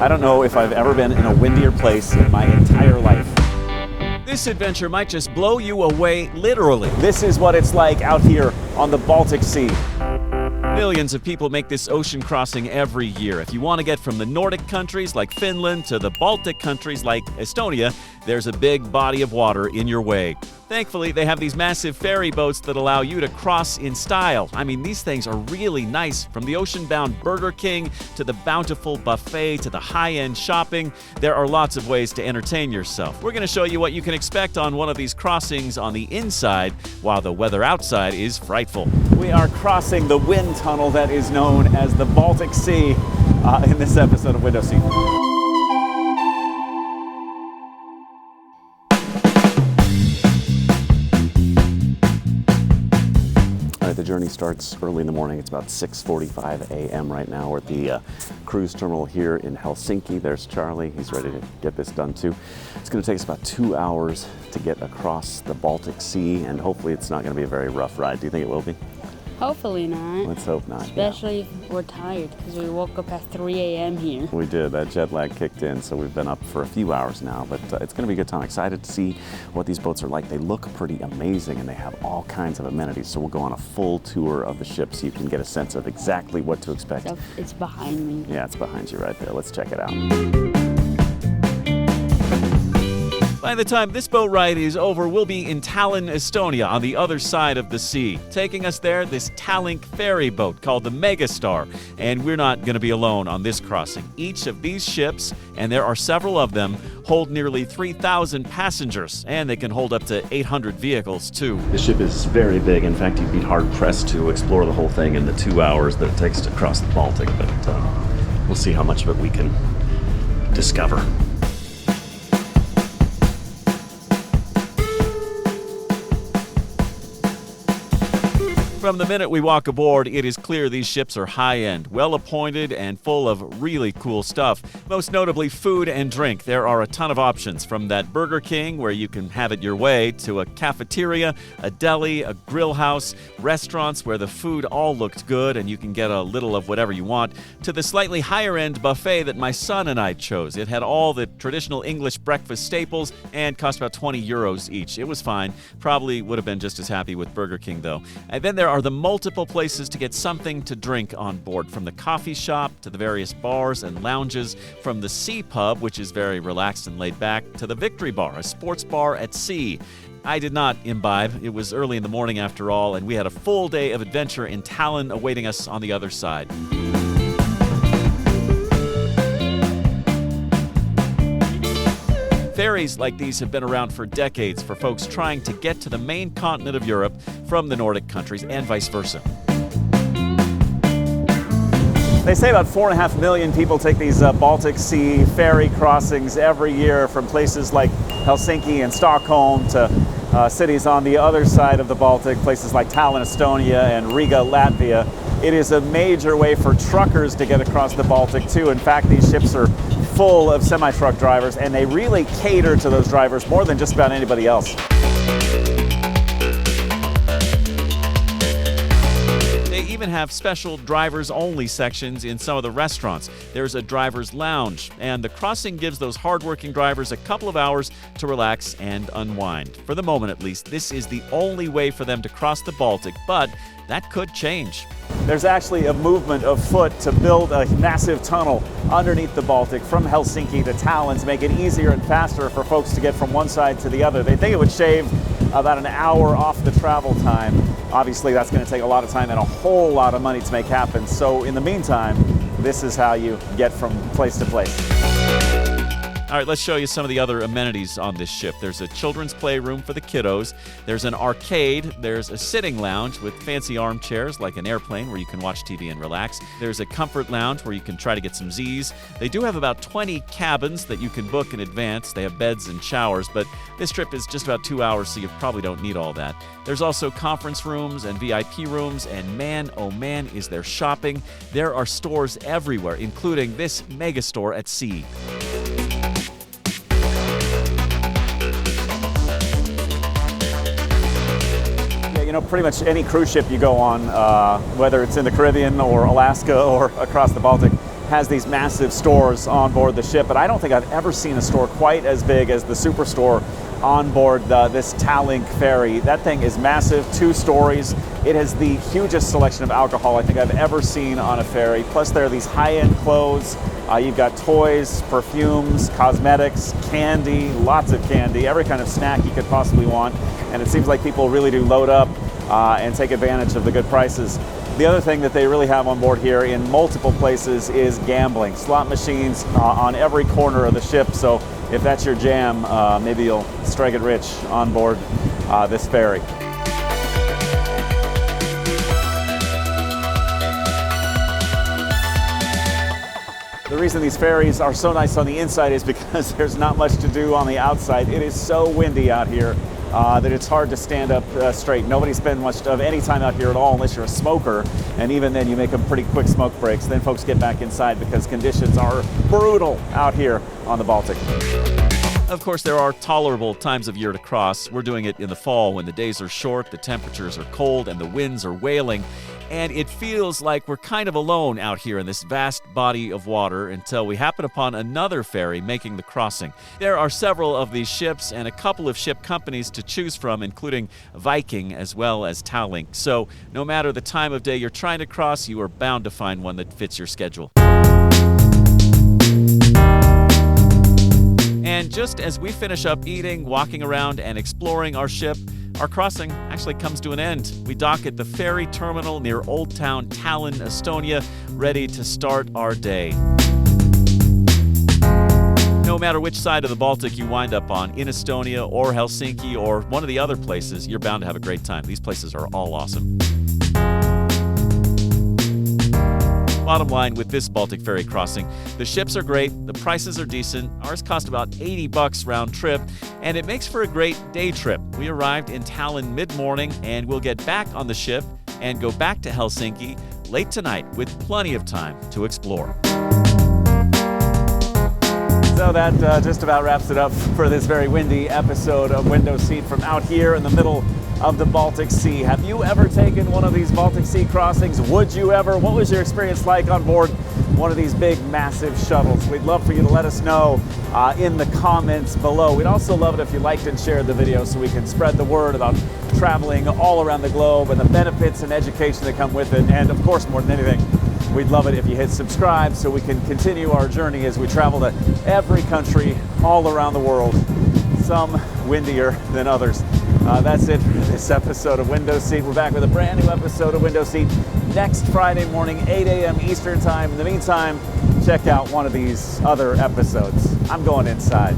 I don't know if I've ever been in a windier place in my entire life. This adventure might just blow you away, literally. This is what it's like out here on the Baltic Sea. Millions of people make this ocean crossing every year. If you want to get from the Nordic countries like Finland to the Baltic countries like Estonia, there's a big body of water in your way. Thankfully, they have these massive ferry boats that allow you to cross in style. I mean, these things are really nice. From the ocean-bound Burger King to the bountiful buffet to the high-end shopping, there are lots of ways to entertain yourself. We're going to show you what you can expect on one of these crossings on the inside, while the weather outside is frightful. We are crossing the wind tunnel that is known as the Baltic Sea in this episode of Window Seat. The journey starts early in the morning. It's about 6:45 a.m. right now. We're at the cruise terminal here in Helsinki. There's Charlie. He's ready to get this done too. It's going to take us about 2 hours to get across the Baltic Sea, and hopefully it's not going to be a very rough ride. Do you think it will be? Hopefully not. Let's hope not. Especially if we're tired, because we woke up at 3 a.m. here. We did. That jet lag kicked in, so we've been up for a few hours now, but it's going to be a good time. Excited to see what these boats are like. They look pretty amazing, and they have all kinds of amenities, so we'll go on a full tour of the ship so you can get a sense of exactly what to expect. So it's behind me. Yeah, it's behind you right there. Let's check it out. By the time this boat ride is over, we'll be in Tallinn, Estonia, on the other side of the sea. Taking us there, this Tallink ferry boat called the Megastar. And we're not going to be alone on this crossing. Each of these ships, and there are several of them, hold nearly 3,000 passengers, and they can hold up to 800 vehicles, too. The ship is very big. In fact, you'd be hard-pressed to explore the whole thing in the 2 hours that it takes to cross the Baltic, but we'll see how much of it we can discover. From the minute we walk aboard, it is clear these ships are high-end, well-appointed, and full of really cool stuff. Most notably, food and drink. There are a ton of options, from that Burger King, where you can have it your way, to a cafeteria, a deli, a grill house, restaurants where the food all looked good and you can get a little of whatever you want, to the slightly higher-end buffet that my son and I chose. It had all the traditional English breakfast staples and cost about 20 euros each. It was fine. Probably would have been just as happy with Burger King, though. And then there are the multiple places to get something to drink on board, from the coffee shop to the various bars and lounges, from the Sea Pub, which is very relaxed and laid back, to the Victory Bar, a sports bar at sea. I did not imbibe. It was early in the morning after all, and we had a full day of adventure in Tallinn awaiting us on the other side. Ferries like these have been around for decades for folks trying to get to the main continent of Europe from the Nordic countries and vice versa. They say about 4.5 million people take these Baltic Sea ferry crossings every year from places like Helsinki and Stockholm to cities on the other side of the Baltic, places like Tallinn, Estonia, and Riga, Latvia. It is a major way for truckers to get across the Baltic too. In fact, these ships are full of semi-truck drivers, and they really cater to those drivers more than just about anybody else. They even have special drivers-only sections in some of the restaurants. There's a driver's lounge, and the crossing gives those hardworking drivers a couple of hours to relax and unwind. For the moment, at least, this is the only way for them to cross the Baltic, but that could change. There's actually a movement afoot to build a massive tunnel underneath the Baltic from Helsinki to Tallinn to make it easier and faster for folks to get from one side to the other. They think it would shave about an hour off the travel time. Obviously, that's going to take a lot of time and a whole lot of money to make happen. So in the meantime, this is how you get from place to place. All right, let's show you some of the other amenities on this ship. There's a children's playroom for the kiddos. There's an arcade. There's a sitting lounge with fancy armchairs like an airplane where you can watch TV and relax. There's a comfort lounge where you can try to get some Z's. They do have about 20 cabins that you can book in advance. They have beds and showers, but this trip is just about 2 hours, so you probably don't need all that. There's also conference rooms and VIP rooms, and man, oh man, is there shopping. There are stores everywhere, including this Megastore at sea. know, pretty much any cruise ship you go on, whether it's in the Caribbean or Alaska or across the Baltic, has these massive stores on board the ship, but I don't think I've ever seen a store quite as big as the superstore on board this Tallink Ferry. That thing is massive, 2 stories. It has the hugest selection of alcohol I think I've ever seen on a ferry. Plus there are these high-end clothes. You've got toys, perfumes, cosmetics, candy, lots of candy, every kind of snack you could possibly want. And it seems like people really do load up and take advantage of the good prices. The other thing that they really have on board here in multiple places is gambling. Slot machines on every corner of the ship, so if that's your jam, maybe you'll strike it rich on board this ferry. The reason these ferries are so nice on the inside is because there's not much to do on the outside. It is so windy out here that it's hard to stand up straight. Nobody spends much of any time out here at all unless you're a smoker, and even then you make them pretty quick smoke breaks. Then folks get back inside because conditions are brutal out here on the Baltic. Of course, there are tolerable times of year to cross. We're doing it in the fall when the days are short, the temperatures are cold, and the winds are wailing. And it feels like we're kind of alone out here in this vast body of water until we happen upon another ferry making the crossing. There are several of these ships and a couple of ship companies to choose from, including Viking as well as Tallink. So no matter the time of day you're trying to cross, you are bound to find one that fits your schedule. And just as we finish up eating, walking around, and exploring our ship, our crossing actually comes to an end. We dock at the ferry terminal near Old Town Tallinn, Estonia, ready to start our day. No matter which side of the Baltic you wind up on, in Estonia or Helsinki or one of the other places, you're bound to have a great time. These places are all awesome. Bottom line with this Baltic Ferry crossing, the ships are great, the prices are decent, ours cost about $80 round trip, and it makes for a great day trip. We arrived in Tallinn mid-morning, and we'll get back on the ship and go back to Helsinki late tonight with plenty of time to explore. So that just about wraps it up for this very windy episode of Window Seat from out here in the middle of the Baltic Sea. Have you ever taken one of these Baltic Sea crossings? Would you ever? What was your experience like on board one of these big, massive shuttles? We'd love for you to let us know in the comments below. We'd also love it if you liked and shared the video so we can spread the word about traveling all around the globe and the benefits and education that come with it. And of course, more than anything, we'd love it if you hit subscribe so we can continue our journey as we travel to every country all around the world, some windier than others. That's it for this episode of Window Seat. We're back with a brand new episode of Window Seat next Friday morning, 8 a.m. Eastern Time. In the meantime, check out one of these other episodes. I'm going inside.